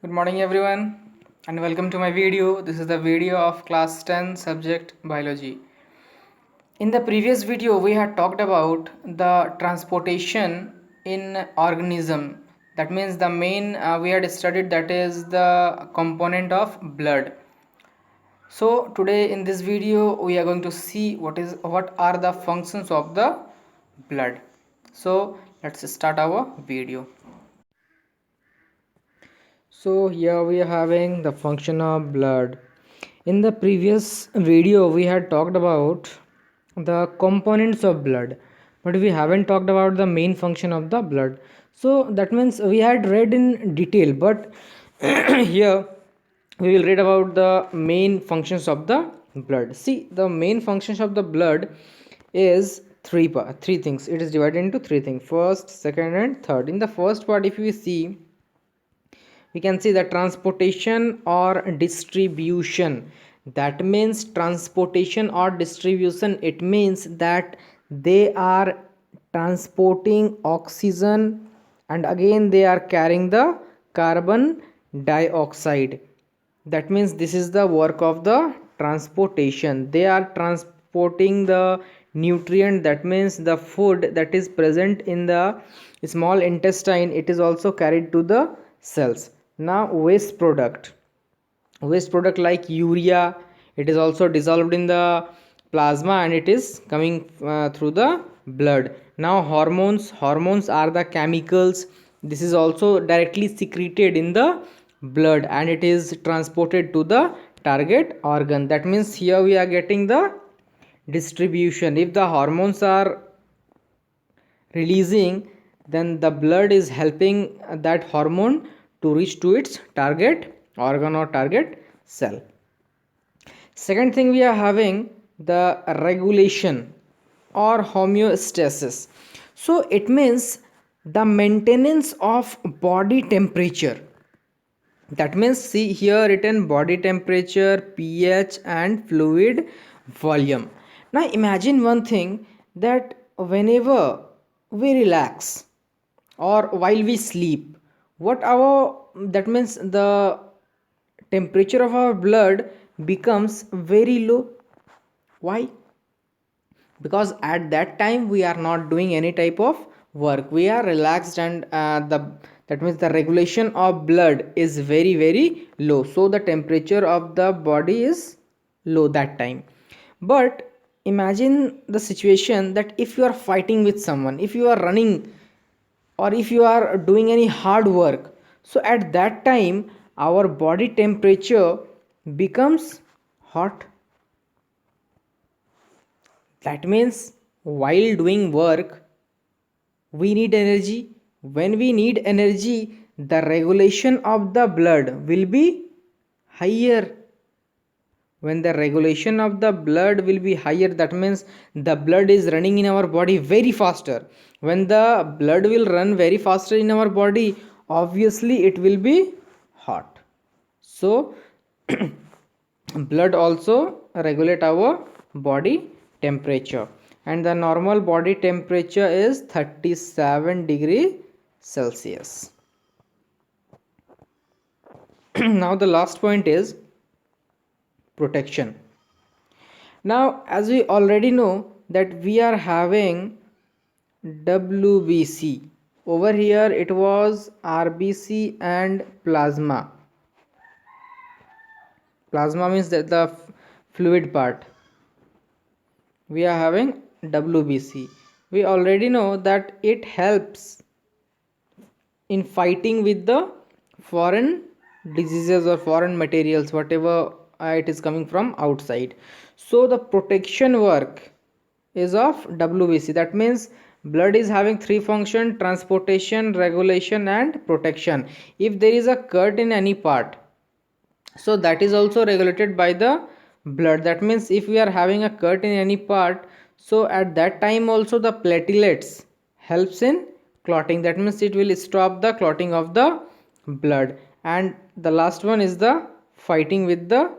Good morning everyone and welcome to my video. This is the video of class 10 subject biology. In the previous video we had talked about the transportation in organism. That means the main we had studied, that is the component of blood. So today in this video we are going to see what are the functions of the blood. So let's start our video. So here we are having the function of blood. In the previous video we had talked about the components of blood, but we haven't talked about the main function of the blood. So that means we had read in detail, but here we will read about the main functions of the blood. See, the main functions of the blood is three things. It is divided into three things: first, second and third. In the first part, if we see, we can see the transportation or distribution. That means transportation or distribution, it means that they are transporting oxygen and again they are carrying the carbon dioxide. That means this is the work of the transportation. They are transporting the nutrient, that means the food that is present in the small intestine, it is also carried to the cells. Now waste product like urea, it is also dissolved in the plasma and it is coming through the blood. Now hormones are the chemicals. This is also directly secreted in the blood and it is transported to the target organ. That means here we are getting the distribution. If the hormones are releasing, then the blood is helping that hormone to reach to its target organ or target cell. Second thing, we are having the regulation or homeostasis. So it means the maintenance of body temperature. That means, see here written body temperature, pH and fluid volume. Now imagine one thing, that whenever we relax or while we sleep, what our that means the temperature of our blood becomes very low. Why? Because at that time we are not doing any type of work, we are relaxed, and the that means the regulation of blood is very low, so the temperature of the body is low that time. But imagine the situation that if you are fighting with someone, if you are running, or if you are doing any hard work, so at that time our body temperature becomes hot. That means while doing work we need energy. When we need energy, the regulation of the blood will be higher. When the regulation of the blood will be higher, that means the blood is running in our body very faster. When the blood will run very faster in our body, obviously it will be hot. So blood also regulate our body temperature, and the normal body temperature is 37 degrees Celsius. Now the last point is protection. Now as we already know that we are having WBC. Over here it was RBC and plasma. Plasma means that the fluid part. We are having WBC. We already know that it helps in fighting with the foreign diseases or foreign materials, whatever it is coming from outside. So the protection work is of WBC. That means blood is having three function: transportation, regulation and protection. If there is a cut in any part, so that is also regulated by the blood. That means if we are having a cut in any part, so at that time also the platelets helps in clotting. That means it will stop the clotting of the blood. And the last one is the fighting with the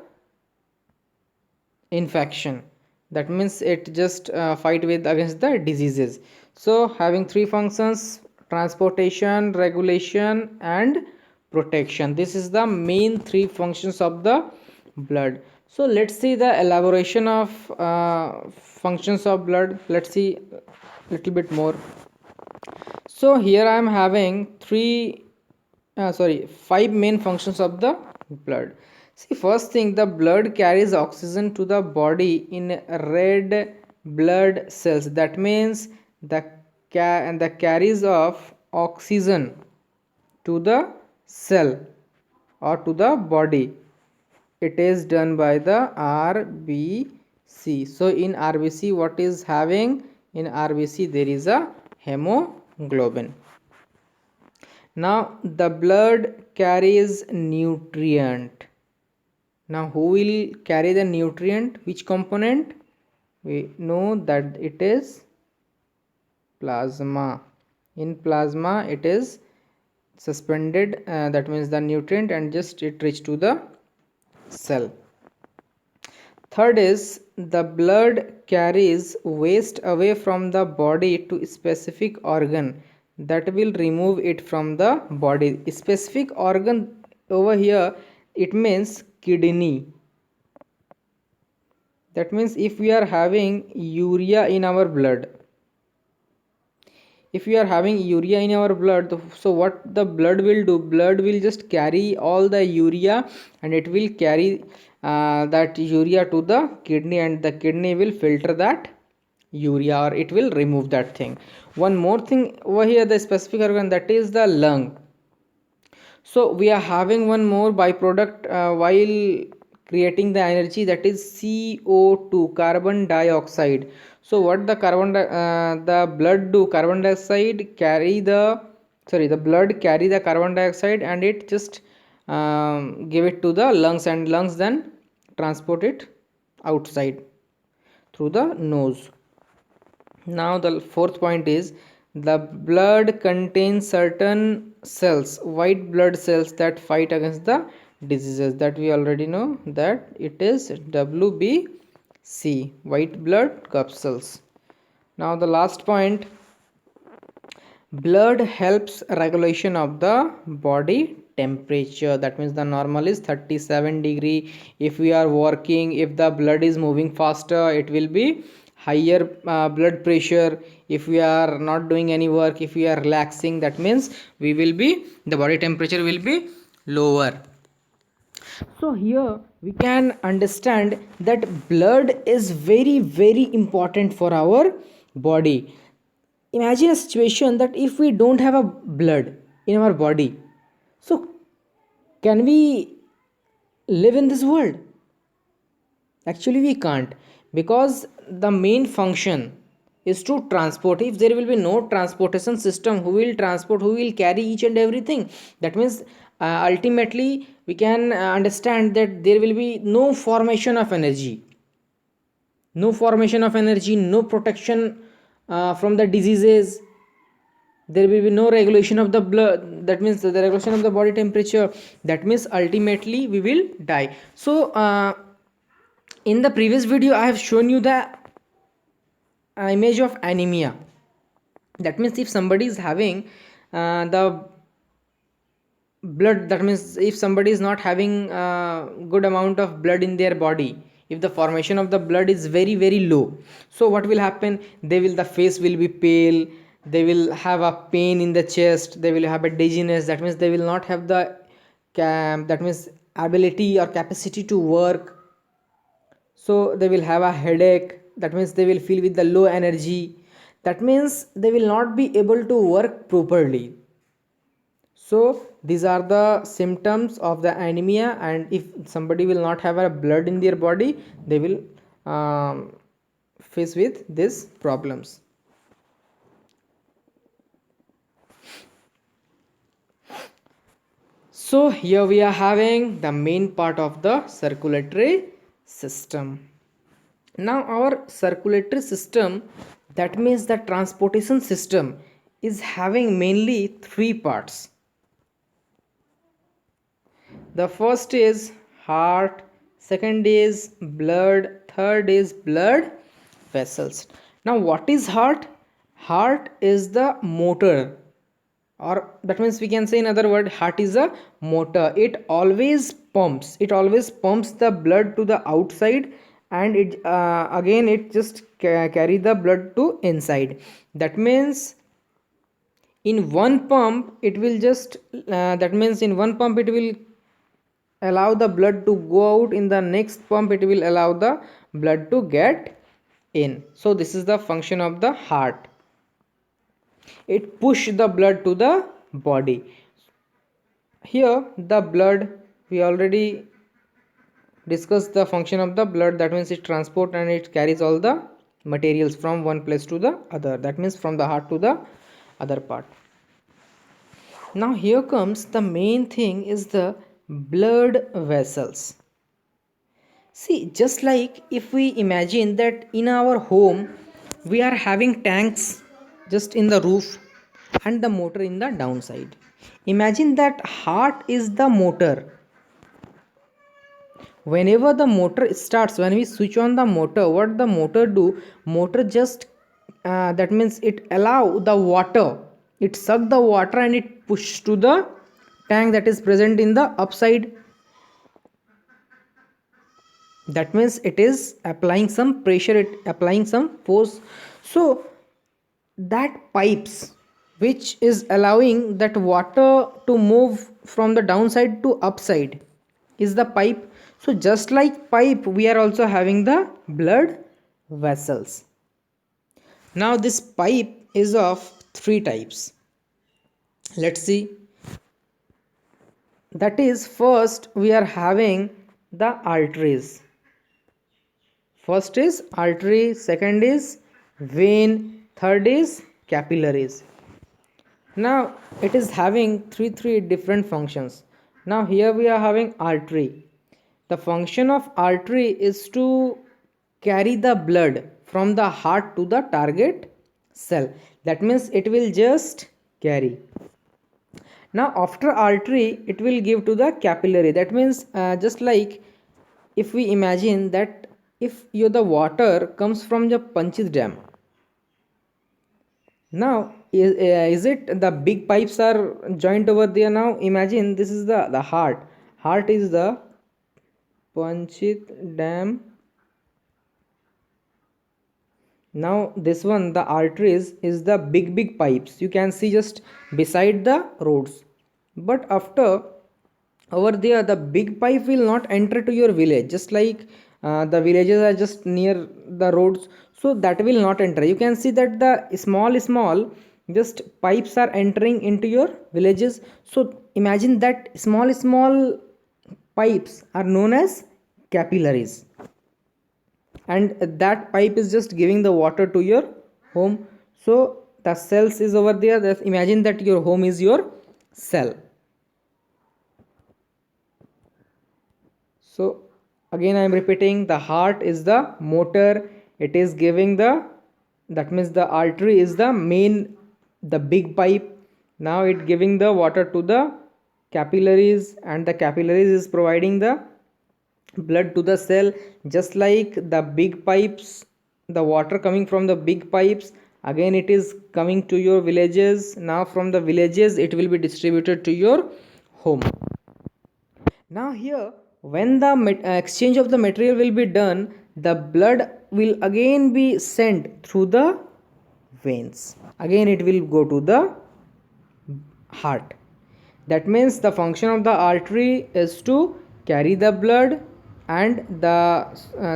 infection. That means it just fight with against the diseases. So having three functions: transportation, regulation and protection. This is the main three functions of the blood. So let's see the elaboration of functions of blood. Let's see a little bit more. So here I am having five main functions of the blood. See, first thing, the blood carries oxygen to the body in red blood cells. That means the carries of oxygen to the cell or to the body, it is done by the RBC. So in RBC, what is having? In RBC there is a hemoglobin. Now the blood carries nutrient. Now who will carry the nutrient? Which component? We know that it is plasma. In plasma it is suspended, that means the nutrient, and just it reach to the cell. Third is the blood carries waste away from the body to specific organ that will remove it from the body. Specific organ over here, it means kidney. That means if we are having urea in our blood, if we are having urea in our blood, so what the blood will do? Blood will just carry all the urea and it will carry that urea to the kidney, and the kidney will filter that urea, or it will remove that thing. One more thing over here, the specific organ, that is the lung. So we are having one more byproduct while creating the energy, that is CO2, carbon dioxide. So what the the blood do? Carbon dioxide carry the the blood carry the carbon dioxide and it just give it to the lungs, and lungs then transport it outside through the nose. Now the fourth point is the blood contains certain cells, white blood cells, that fight against the diseases, that we already know that it is WBC, white blood corpuscles. Now the last point, blood helps regulation of the body temperature. That means the normal is 37 degree. If we are working, if the blood is moving faster, it will be higher blood pressure. If we are not doing any work, if we are relaxing, that means the body temperature will be lower. So here we can understand that blood is very very important for our body. Imagine a situation that if we don't have a blood in our body, so can we live in this world? Actually we can't, because the main function is to transport. If there will be no transportation system, who will transport, who will carry each and everything? That means ultimately we can understand that there will be no formation of energy, no formation of energy, no protection from the diseases. There will be no regulation of the blood, that means the regulation of the body temperature. That means ultimately we will die. So in the previous video I have shown you the image of anemia. That means if somebody is having the blood, that means if somebody is not having good amount of blood in their body, if the formation of the blood is very very low, so what will happen? The face will be pale, they will have a pain in the chest, they will have a dizziness. That means they will not have the that means ability or capacity to work. So they will have a headache, that means they will feel with the low energy, that means they will not be able to work properly. So these are the symptoms of the anemia, and if somebody will not have a blood in their body, they will face with these problems. So here we are having the main part of the circulatory system. Now our circulatory system, that means the transportation system, is having mainly three parts. The first is heart, second is blood, third is blood vessels. Now what is heart? Heart is the motor or that means we can say in other word, heart is a motor. It always pumps the blood to the outside, and it again it just carry the blood to inside. That means in one pump it will just that means in one pump it will allow the blood to go out, in the next pump it will allow the blood to get in. So this is the function of the heart. It push the blood to the body. Here the blood, we already discussed the function of the blood. That means it transport and it carries all the materials from one place to the other, that means from the heart to the other part. Now here comes the main thing, is the blood vessels. See, just like if we imagine that in our home we are having tanks just in the roof and the motor in the downside. Imagine that heart is the motor. Whenever the motor starts, when we switch on the motor, what the motor do? Motor just that means it allow the water, it suck the water and it push to the tank that is present in the upside. That means it is applying some pressure, it applying some force. So that pipes which is allowing that water to move from the downside to upside is the pipe. So just like pipe, we are also having the blood vessels. Now this pipe is of three types. Let's see. That is, first we are having the arteries. First is artery, second is vein, third is capillaries. Now it is having three different functions. Now here we are having artery. The function of artery is to carry the blood from the heart to the target cell. That means it will just carry. Now after artery it will give to the capillary. That means just like if we imagine that if the water comes from the Panchit dam. Now is it the big pipes are joined over there? Now imagine this is the heart. Heart is the Panchit dam. Now this one, the arteries, is the big pipes you can see just beside the roads. But after over there, the big pipe will not enter to your village, just like the villages are just near the roads, so that will not enter. You can see that the small just pipes are entering into your villages. So imagine that small pipes are known as capillaries, and that pipe is just giving the water to your home. So the cells is over there. That imagine that your home is your cell. So again I am repeating, the heart is the motor. It is giving the, that means the artery is the main, the big pipe. Now it giving the water to the capillaries, and the capillaries is providing the blood to the cell. Just like the big pipes, the water coming from the big pipes, again it is coming to your villages. Now from the villages it will be distributed to your home. Now here, when the exchange of the material will be done, the blood will again be sent through the veins. Again it will go to the heart. That means the function of the artery is to carry the blood, and the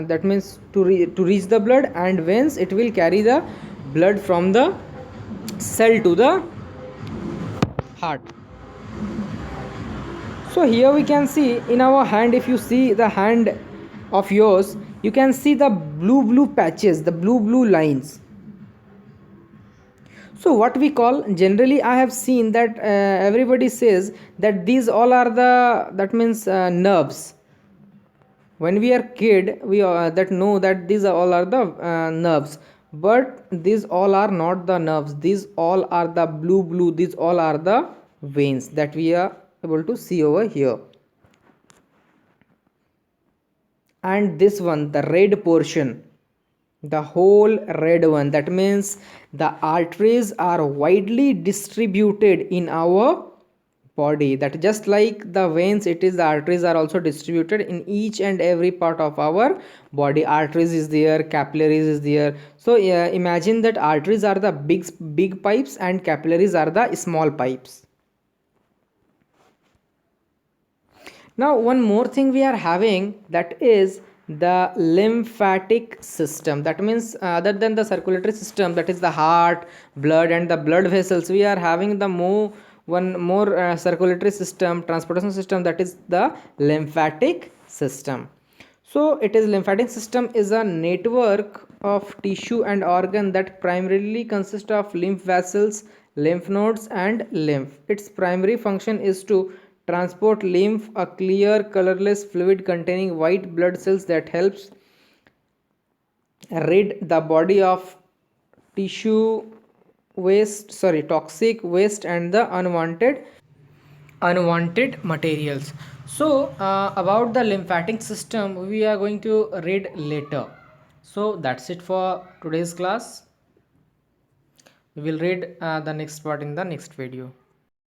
that means to reach the blood, and veins it will carry the blood from the cell to the heart. So here we can see in our hand, if you see the hand of yours, you can see the blue patches, the blue lines. So what we call, generally I have seen that everybody says that these all are the, that means nerves. When we are kid, we that know that these all are the nerves, but these all are not the nerves. These all are the blue. These all are the veins that we are able to see over here. And this one, the red portion, the whole red one. That means the arteries are widely distributed in our body. That just like the veins, it is the arteries are also distributed in each and every part of our body. Arteries is there, capillaries is there. So imagine that arteries are the big pipes and capillaries are the small pipes. Now one more thing we are having, that is the lymphatic system. That means other than the circulatory system, that is the heart, blood and the blood vessels, we are having the one more circulatory system, transportation system, that is the lymphatic system. So it is lymphatic system is a network of tissue and organ that primarily consist of lymph vessels, lymph nodes and lymph. Its primary function is to transport lymph, a clear colorless fluid containing white blood cells that helps rid the body of tissue waste, toxic waste and the unwanted materials. So about the lymphatic system we are going to read later. So that's it for today's class. We will read the next part in the next video.